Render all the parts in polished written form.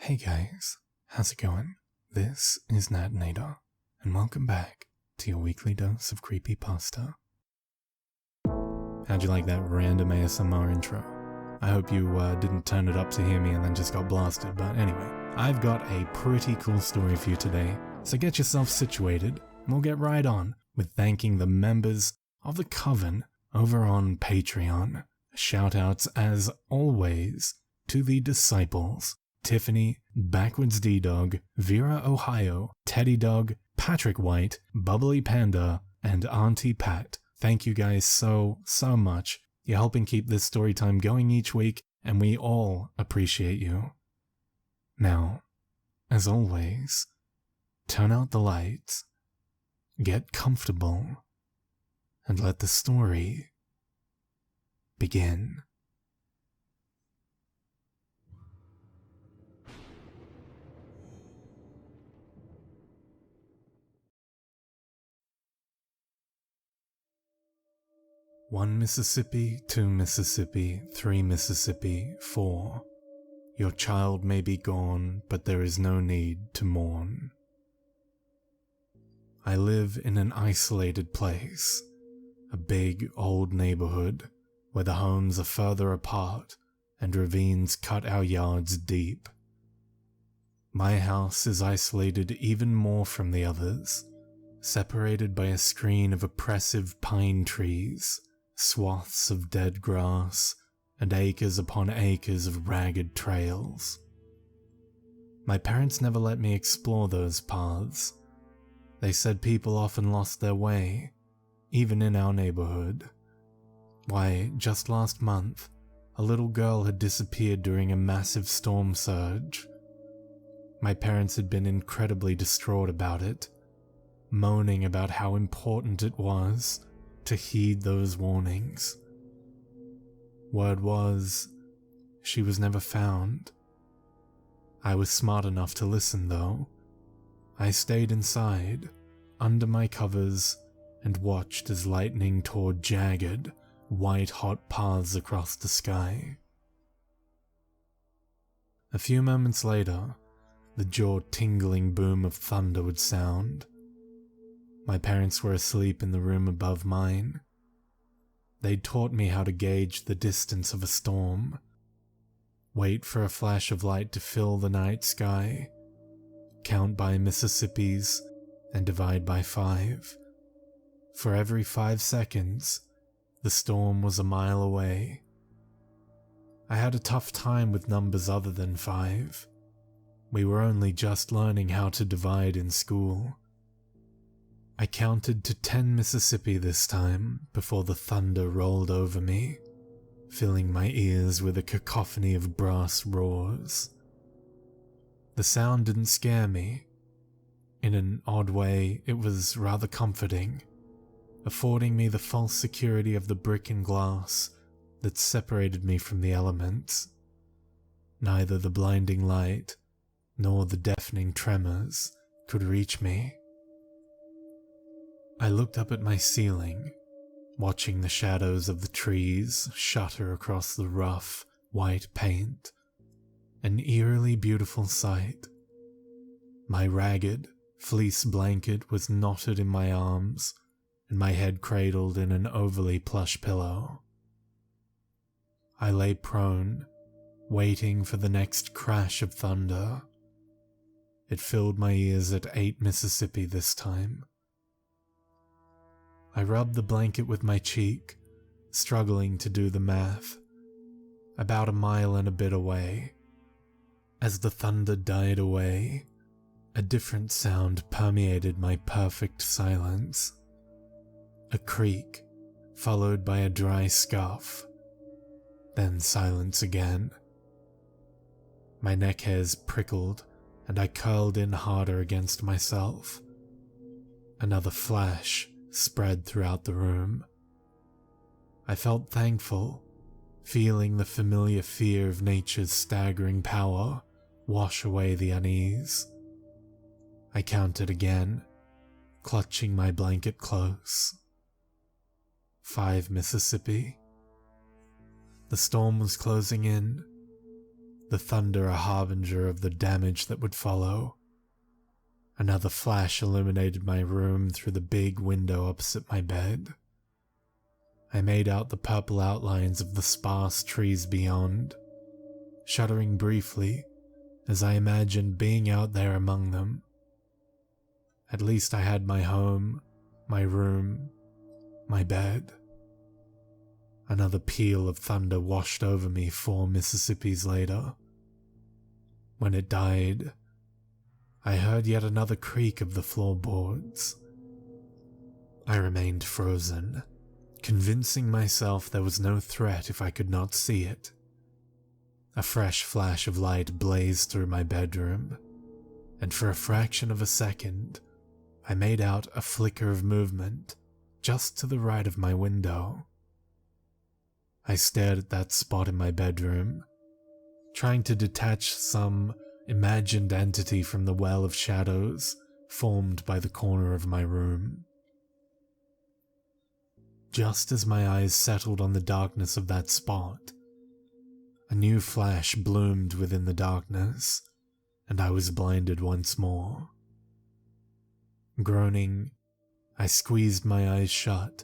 Hey guys, how's it going? This is Nat Nader, and welcome back to your weekly dose of creepypasta. How'd you like that random ASMR intro? I hope you didn't turn it up to hear me and then just got blasted, but anyway, I've got a pretty cool story for you today, so get yourself situated, and we'll get right on with thanking the members of the Coven over on Patreon. Shoutouts as always to the Disciples, Tiffany, Backwards D-Dog, Vera Ohio, Teddy Dog, Patrick White, Bubbly Panda, and Auntie Pat. Thank you guys so much. You're helping keep this story time going each week, and we all appreciate you. Now, as always, turn out the lights, get comfortable, and let the story begin. One Mississippi, 2 Mississippi, 3 Mississippi, 4. Your child may be gone, but there is no need to mourn. I live in an isolated place, a big old neighborhood where the homes are further apart and ravines cut our yards deep. My house is isolated even more from the others, separated by a screen of oppressive pine trees, swaths of dead grass, and acres upon acres of ragged trails. My parents never let me explore those paths. They said people often lost their way, even in our neighborhood. Why, just last month, a little girl had disappeared during a massive storm surge. My parents had been incredibly distraught about it, moaning about how important it was to heed those warnings. Word was, she was never found. I was smart enough to listen though. I stayed inside, under my covers, and watched as lightning tore jagged, white-hot paths across the sky. A few moments later, the jaw-tingling boom of thunder would sound. My parents were asleep in the room above mine. They'd taught me how to gauge the distance of a storm, wait for a flash of light to fill the night sky, count by Mississippis, and divide by 5. For every 5 seconds, the storm was a mile away. I had a tough time with numbers other than 5. We were only just learning how to divide in school. I counted to 10 Mississippi this time before the thunder rolled over me, filling my ears with a cacophony of brass roars. The sound didn't scare me. In an odd way, it was rather comforting, affording me the false security of the brick and glass that separated me from the elements. Neither the blinding light nor the deafening tremors could reach me. I looked up at my ceiling, watching the shadows of the trees shutter across the rough, white paint. An eerily beautiful sight. My ragged, fleece blanket was knotted in my arms, and my head cradled in an overly plush pillow. I lay prone, waiting for the next crash of thunder. It filled my ears at 8 Mississippi this time. I rubbed the blanket with my cheek, struggling to do the math. About a mile and a bit away. As the thunder died away, a different sound permeated my perfect silence. A creak, followed by a dry scuff. Then silence again. My neck hairs prickled, and I curled in harder against myself. Another flash spread throughout the room. I felt thankful, feeling the familiar fear of nature's staggering power wash away the unease. I counted again, clutching my blanket close. 5 Mississippi. The storm was closing in. the thunder a harbinger of the damage that would follow. Another flash illuminated my room through the big window opposite my bed. I made out the purple outlines of the sparse trees beyond, shuddering briefly as I imagined being out there among them. At least I had my home, my room, my bed. Another peal of thunder washed over me 4 Mississippis later. When it died, I heard yet another creak of the floorboards. I remained frozen, convincing myself there was no threat if I could not see it. A fresh flash of light blazed through my bedroom, and for a fraction of a second, I made out a flicker of movement just to the right of my window. I stared at that spot in my bedroom, trying to detach some imagined entity from the well of shadows formed by the corner of my room. Just as my eyes settled on the darkness of that spot, a new flash bloomed within the darkness, and I was blinded once more. Groaning, I squeezed my eyes shut.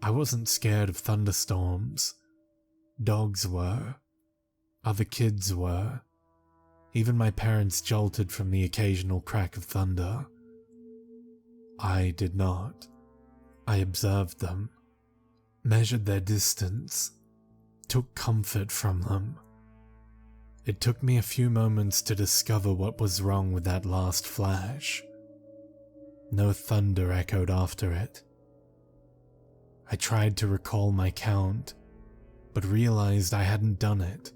I wasn't scared of thunderstorms. Dogs were. Other kids were. Even my parents jolted from the occasional crack of thunder. I did not. I observed them, measured their distance, took comfort from them. It took me a few moments to discover what was wrong with that last flash. No thunder echoed after it. I tried to recall my count, but realized I hadn't done it.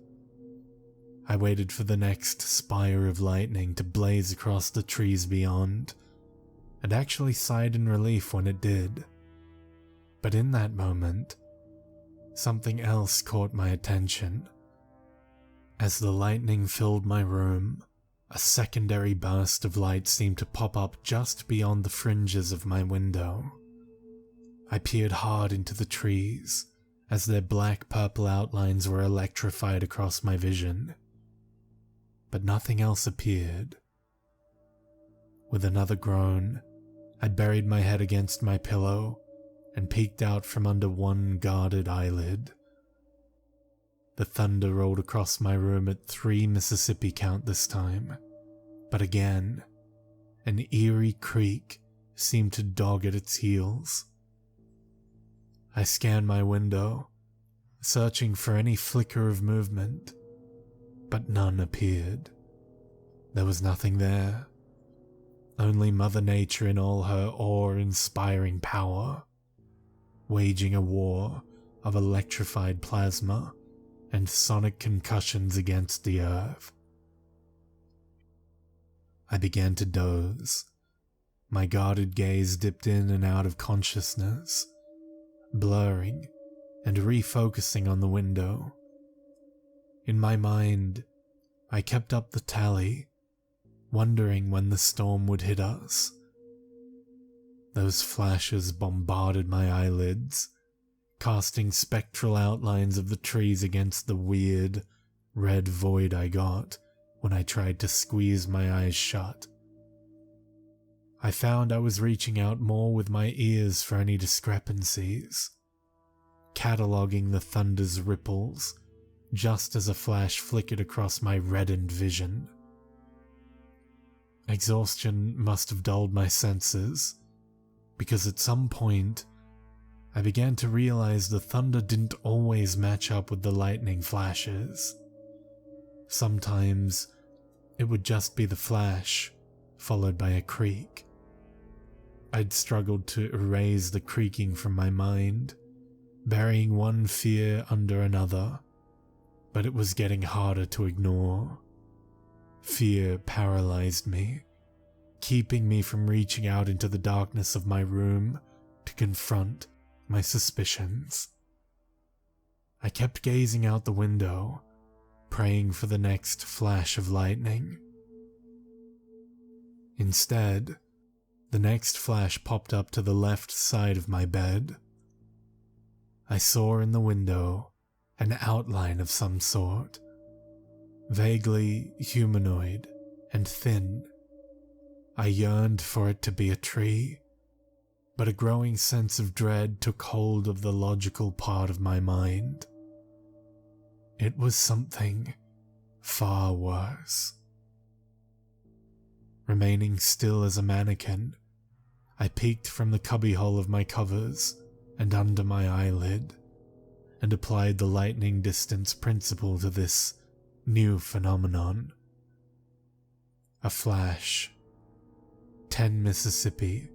I waited for the next spire of lightning to blaze across the trees beyond, and actually sighed in relief when it did. But in that moment, something else caught my attention. As the lightning filled my room, a secondary burst of light seemed to pop up just beyond the fringes of my window. I peered hard into the trees as their black-purple outlines were electrified across my vision. But nothing else appeared. With another groan, I buried my head against my pillow and peeked out from under one guarded eyelid. The thunder rolled across my room at 3 Mississippi count this time, but again, an eerie creak seemed to dog at its heels. I scanned my window, searching for any flicker of movement, but none appeared. There was nothing there, only Mother Nature in all her awe-inspiring power, waging a war of electrified plasma and sonic concussions against the earth. I began to doze. My guarded gaze dipped in and out of consciousness, blurring and refocusing on the window. In my mind, I kept up the tally, wondering when the storm would hit us. Those flashes bombarded my eyelids, casting spectral outlines of the trees against the weird, red void I got when I tried to squeeze my eyes shut. I found I was reaching out more with my ears for any discrepancies, cataloging the thunder's ripples just as a flash flickered across my reddened vision. Exhaustion must have dulled my senses, because at some point, I began to realize the thunder didn't always match up with the lightning flashes. Sometimes, it would just be the flash, followed by a creak. I'd struggled to erase the creaking from my mind, burying one fear under another, but it was getting harder to ignore. Fear paralyzed me, keeping me from reaching out into the darkness of my room to confront my suspicions. I kept gazing out the window, praying for the next flash of lightning. Instead, the next flash popped up to the left side of my bed. I saw in the window an outline of some sort, vaguely humanoid and thin. I yearned for it to be a tree, but a growing sense of dread took hold of the logical part of my mind. It was something far worse. Remaining still as a mannequin, I peeked from the cubbyhole of my covers and under my eyelid, and applied the lightning distance principle to this new phenomenon. A flash. 10 Mississippi.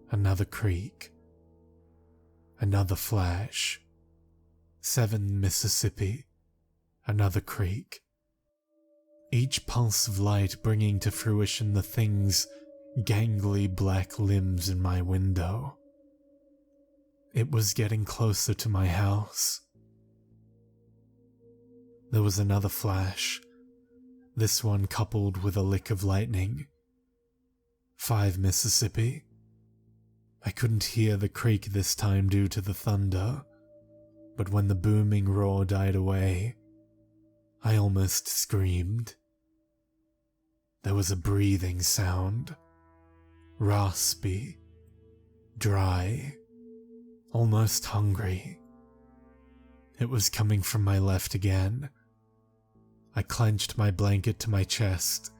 Another creek. Another flash. 7 Mississippi. Another creek. Each pulse of light bringing to fruition the thing's gangly black limbs in my window. It was getting closer to my house. There was another flash, this one coupled with a lick of lightning. 5 Mississippi. I couldn't hear the creek this time due to the thunder, but when the booming roar died away, I almost screamed. There was a breathing sound, raspy, dry, almost hungry. It was coming from my left again. I clenched my blanket to my chest,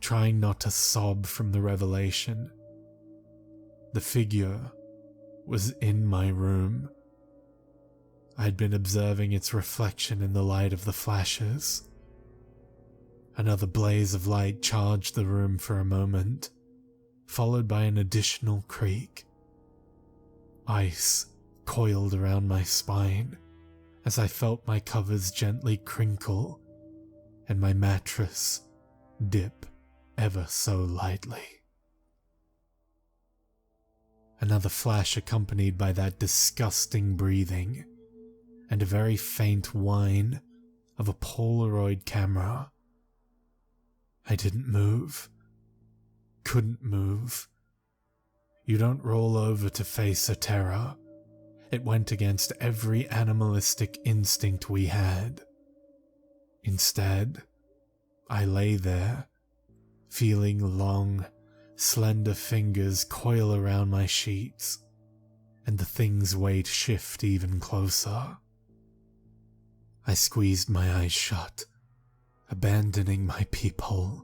trying not to sob from the revelation. The figure was in my room. I'd been observing its reflection in the light of the flashes. Another blaze of light charged the room for a moment, followed by an additional creak. Ice coiled around my spine as I felt my covers gently crinkle and my mattress dip ever so lightly. Another flash accompanied by that disgusting breathing and a very faint whine of a Polaroid camera. I didn't move. Couldn't move. You don't roll over to face a terror. It went against every animalistic instinct we had. Instead, I lay there, feeling long, slender fingers coil around my sheets, and the thing's weight shift even closer. I squeezed my eyes shut, abandoning my peephole.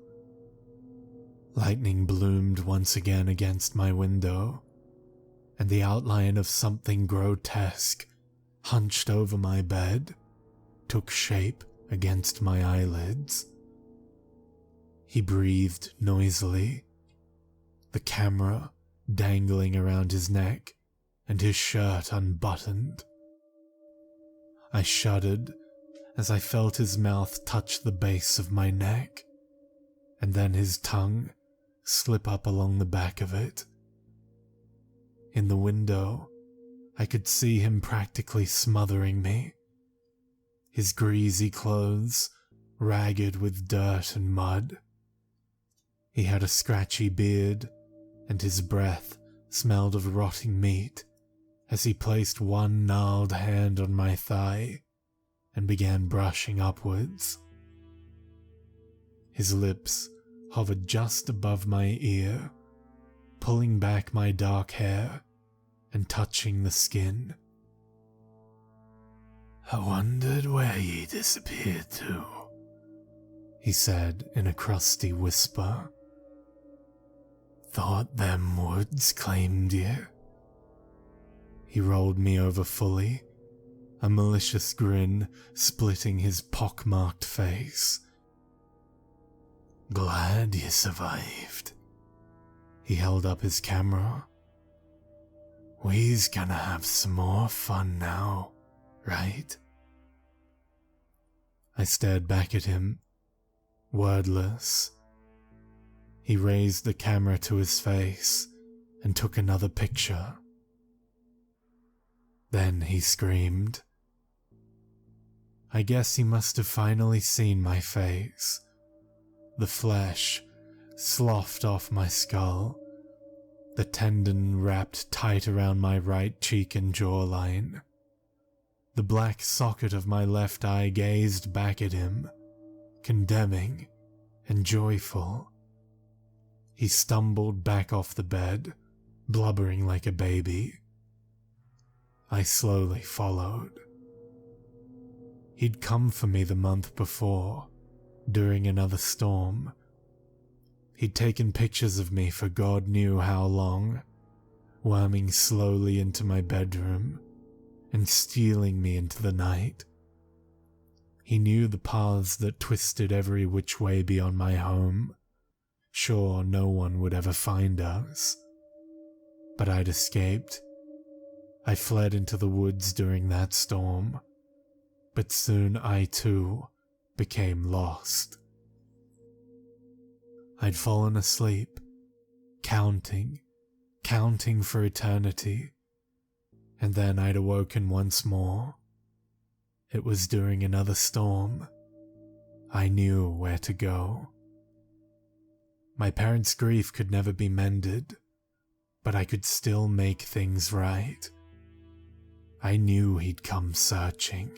Lightning bloomed once again against my window, and the outline of something grotesque, hunched over my bed, took shape against my eyelids. He breathed noisily, the camera dangling around his neck and his shirt unbuttoned. I shuddered as I felt his mouth touch the base of my neck, and then his tongue slip up along the back of it. In the window, I could see him practically smothering me, his greasy clothes ragged with dirt and mud. He had a scratchy beard, and his breath smelled of rotting meat as he placed one gnarled hand on my thigh and began brushing upwards. His lips hovered just above my ear, pulling back my dark hair and touching the skin. "I wondered where ye disappeared to," he said in a crusty whisper. "Thought them woods claimed ye." He rolled me over fully, a malicious grin splitting his pockmarked face. "Glad you survived." He held up his camera. "We's gonna have some more fun now, right?" I stared back at him, wordless. He raised the camera to his face and took another picture. Then he screamed. I guess he must have finally seen my face. The flesh sloughed off my skull, the tendon wrapped tight around my right cheek and jawline. The black socket of my left eye gazed back at him, condemning, and joyful. He stumbled back off the bed, blubbering like a baby. I slowly followed. He'd come for me the month before, during another storm. He'd taken pictures of me for God knew how long, worming slowly into my bedroom and stealing me into the night. He knew the paths that twisted every which way beyond my home. Sure, no one would ever find us. But I'd escaped. I fled into the woods during that storm, but soon I too became lost. I'd fallen asleep, counting for eternity, and then I'd awoken once more. It was during another storm. I knew where to go. My parents' grief could never be mended, but I could still make things right. I knew he'd come searching,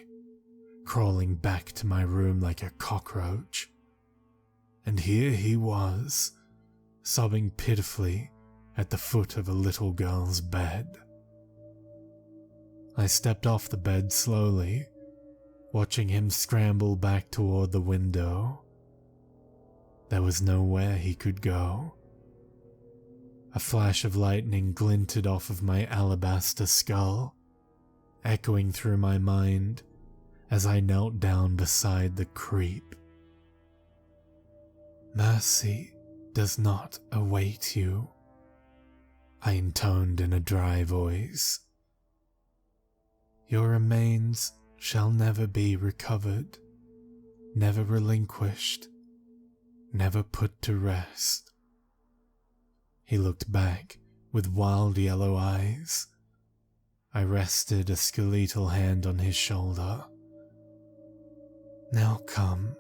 crawling back to my room like a cockroach. And here he was, sobbing pitifully at the foot of a little girl's bed. I stepped off the bed slowly, watching him scramble back toward the window. There was nowhere he could go. A flash of lightning glinted off of my alabaster skull, echoing through my mind as I knelt down beside the creep. "Mercy does not await you," I intoned in a dry voice. "Your remains shall never be recovered, never relinquished, never put to rest." He looked back with wild yellow eyes. I rested a skeletal hand on his shoulder. "Now come,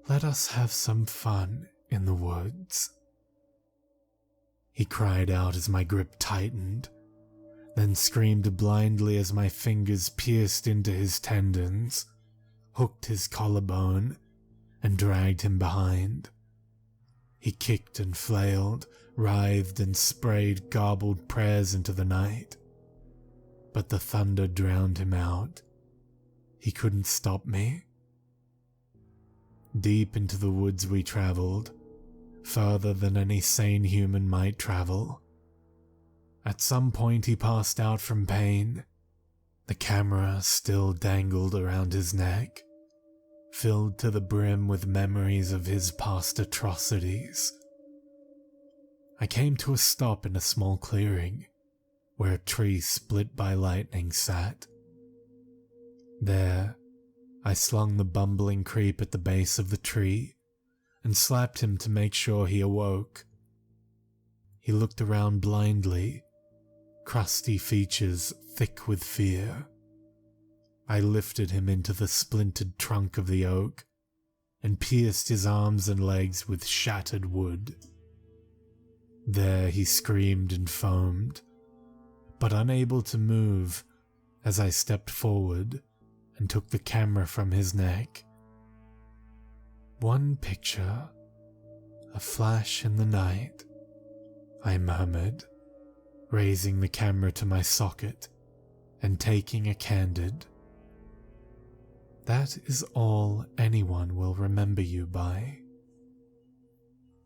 let us have some fun in the woods." He cried out as my grip tightened, then screamed blindly as my fingers pierced into his tendons, hooked his collarbone, and dragged him behind. He kicked and flailed, writhed and sprayed garbled prayers into the night. But the thunder drowned him out. He couldn't stop me. Deep into the woods we traveled, further than any sane human might travel. At some point he passed out from pain. The camera still dangled around his neck, filled to the brim with memories of his past atrocities. I came to a stop in a small clearing, where a tree split by lightning sat. There, I slung the bumbling creep at the base of the tree and slapped him to make sure he awoke. He looked around blindly, crusty features thick with fear. I lifted him into the splintered trunk of the oak and pierced his arms and legs with shattered wood. There he screamed and foamed, but unable to move as I stepped forward and took the camera from his neck. "One picture, a flash in the night," I murmured, raising the camera to my socket and taking a candid. "That is all anyone will remember you by."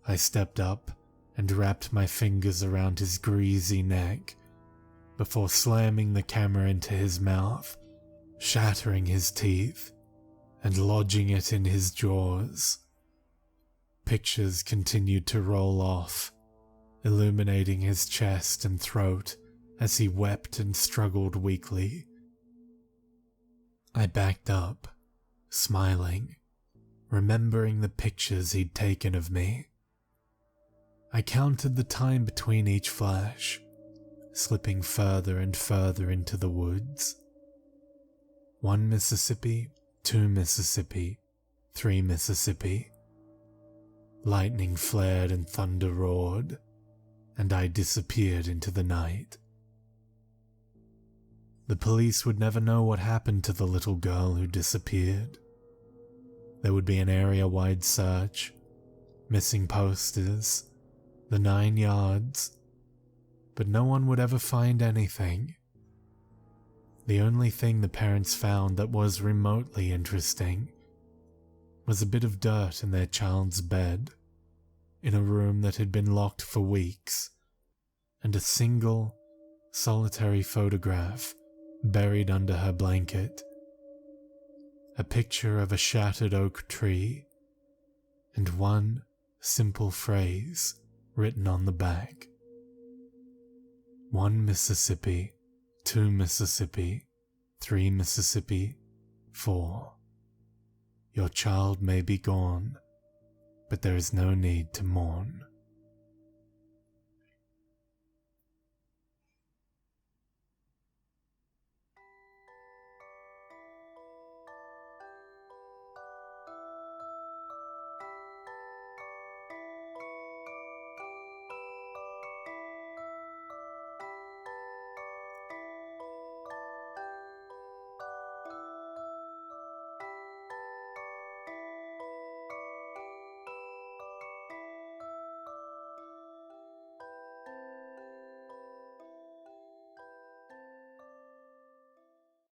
I stepped up and wrapped my fingers around his greasy neck before slamming the camera into his mouth, shattering his teeth and lodging it in his jaws. Pictures continued to roll off, illuminating his chest and throat as he wept and struggled weakly. I backed up, smiling, remembering the pictures he'd taken of me. I counted the time between each flash, slipping further and further into the woods. 1 Mississippi, 2 Mississippi, 3 Mississippi. Lightning flared and thunder roared, and I disappeared into the night. The police would never know what happened to the little girl who disappeared. There would be an area-wide search, missing posters, the 9 yards, but no one would ever find anything. The only thing the parents found that was remotely interesting was a bit of dirt in their child's bed, in a room that had been locked for weeks, and a single, solitary photograph buried under her blanket. A picture of a shattered oak tree, and one simple phrase written on the back. 1 Mississippi, 2 Mississippi, 3 Mississippi, 4. Your child may be gone, but there is no need to mourn.